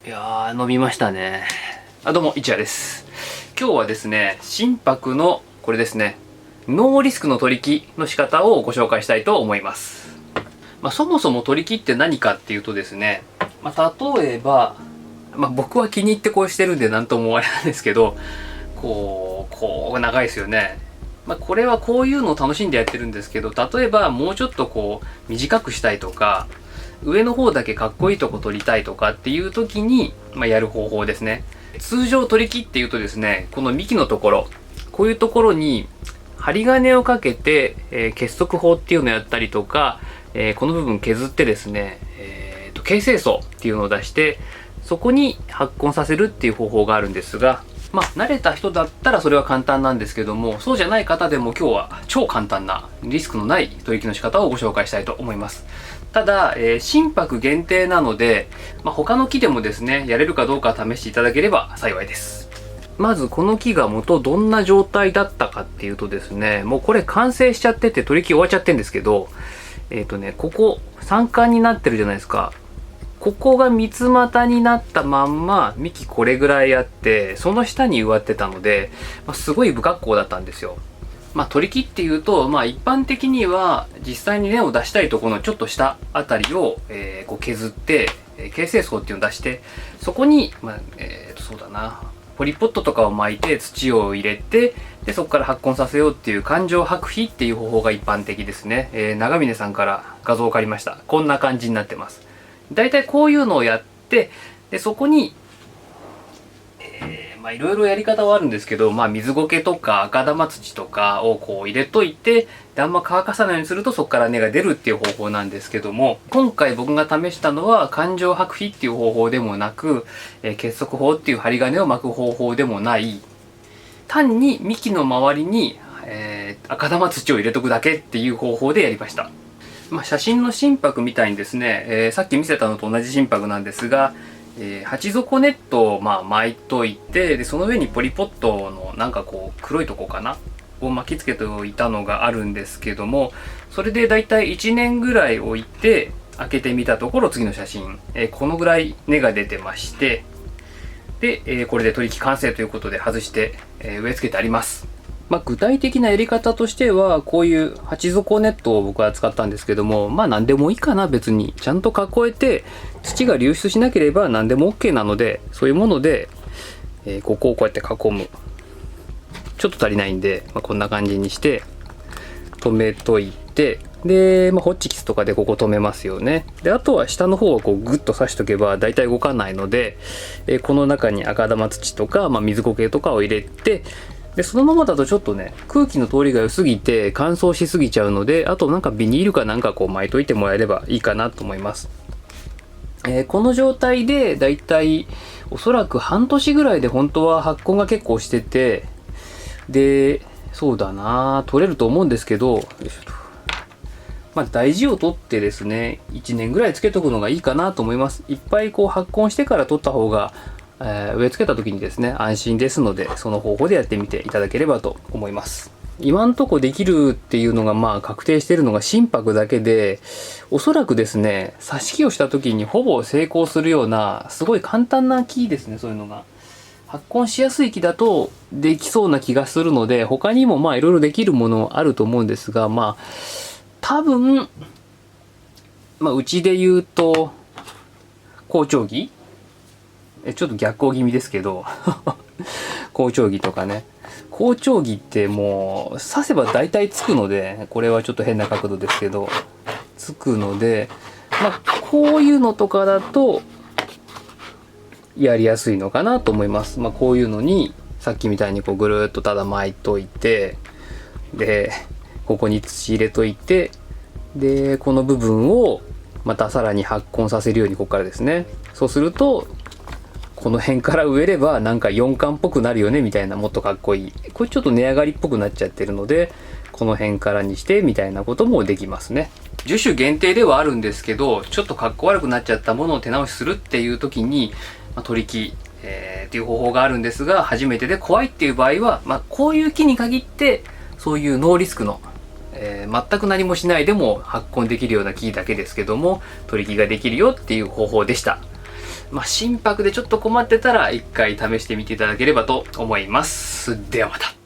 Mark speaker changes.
Speaker 1: いやー、飲みましたね。どうも、一夜です。今日はですね、心拍の、これですね、ノーリスクの取り木の仕方をご紹介したいと思います。そもそも取り木って何かっていうとですね、例えば、僕は気に入ってこうしてるんで何ともあれなんですけど、こう長いですよね。これはこういうのを楽しんでやってるんですけど、例えばもうちょっと短くしたいとか、上の方だけかっこいいとこ取りたいとかっていう時に、やる方法ですね。通常取り木っていうとですね、この幹のところ、こういうところに針金をかけて、結束法っていうのをやったりとか、この部分削ってですね、形成層っていうのを出して、そこに発根させるっていう方法があるんですが、慣れた人だったらそれは簡単なんですけども、そうじゃない方でも今日は超簡単なリスクのない取り木の仕方をご紹介したいと思います。ただ、心拍限定なので、他の木でもですね、やれるかどうか試していただければ幸いです。まずこの木が元どんな状態だったかっていうとですね、もうこれ完成しちゃってて取り木終わっちゃってるんですけど、ここ三冠になってるじゃないですか。ここが三つ股になったまんま幹これぐらいあって、その下に植わってたので、すごい不格好だったんですよ。取り木っていうと、一般的には実際に根を出したいところのちょっと下あたりを、削って、形成層っていうのを出して、そこに、そうだな、ポリポットとかを巻いて土を入れて、でそこから発根させようっていう環状剥皮っていう方法が一般的ですね。長峰さんから画像を借りました。こんな感じになってます。だいたいこういうのをやって、でそこにいろいろやり方はあるんですけど、水苔とか赤玉土とかを入れといて、であんま乾かさないようにするとそこから根が出るっていう方法なんですけども、今回僕が試したのは環状剥皮っていう方法でもなく、結束法っていう針金を巻く方法でもない、単に幹の周りに、赤玉土を入れとくだけっていう方法でやりました。写真の心拍みたいにですね、さっき見せたのと同じ心拍なんですが、鉢底ネットを巻いといて、でその上にポリポットの黒いとこかなを巻きつけておいたのがあるんですけども、それでだいたい1年ぐらい置いて開けてみたところ、次の写真、このぐらい根が出てまして、で、これで取り木完成ということで外して、植え付けてあります。具体的なやり方としては、こういう鉢底ネットを僕は使ったんですけども、何でもいいかな、別に。ちゃんと囲えて、土が流出しなければ何でも OK なので、そういうもので、ここをこうやって囲む。ちょっと足りないんで、こんな感じにして、止めといて、で、ホッチキスとかでここ止めますよね。で、あとは下の方をグッと刺しとけば大体動かないので、この中に赤玉土とか、水苔とかを入れて、でそのままだとちょっとね、空気の通りが良すぎて乾燥しすぎちゃうので、あとビニールか巻いといてもらえればいいかなと思います。この状態でだいたいおそらく半年ぐらいで本当は発根が結構してて、でそうだな、取れると思うんですけど、大事を取ってですね、1年ぐらいつけとくのがいいかなと思います。いっぱい発根してから取った方が植え付けた時にですね、安心ですので、その方法でやってみていただければと思います。今んとこできるっていうのが確定しているのが心拍だけで、おそらくですね、挿し木をした時にほぼ成功するようなすごい簡単な木ですね。そういうのが発根しやすい木だとできそうな気がするので、他にもいろいろできるものあると思うんですが、多分うちで言うと好調木、ちょっと逆光気味ですけど好調木とかね、好調木ってもう刺せば大体つくので、これはちょっと変な角度ですけどつくので、こういうのとかだとやりやすいのかなと思います。こういうのにさっきみたいにぐるっとただ巻いといて、でここに土入れといて、でこの部分をまたさらに発根させるように、ここからですね、そうするとこの辺から植えれば4冠っぽくなるよねみたいな、もっとかっこいい、これちょっと値上がりっぽくなっちゃってるので、この辺からにしてみたいなこともできますね。樹種限定ではあるんですけど、ちょっとかっこ悪くなっちゃったものを手直しするっていう時に、取り木、っていう方法があるんですが、初めてで怖いっていう場合は、こういう木に限ってそういうノーリスクの、全く何もしないでも発根できるような木だけですけども、取り木ができるよっていう方法でした。心拍でちょっと困ってたら一回試してみていただければと思います。ではまた。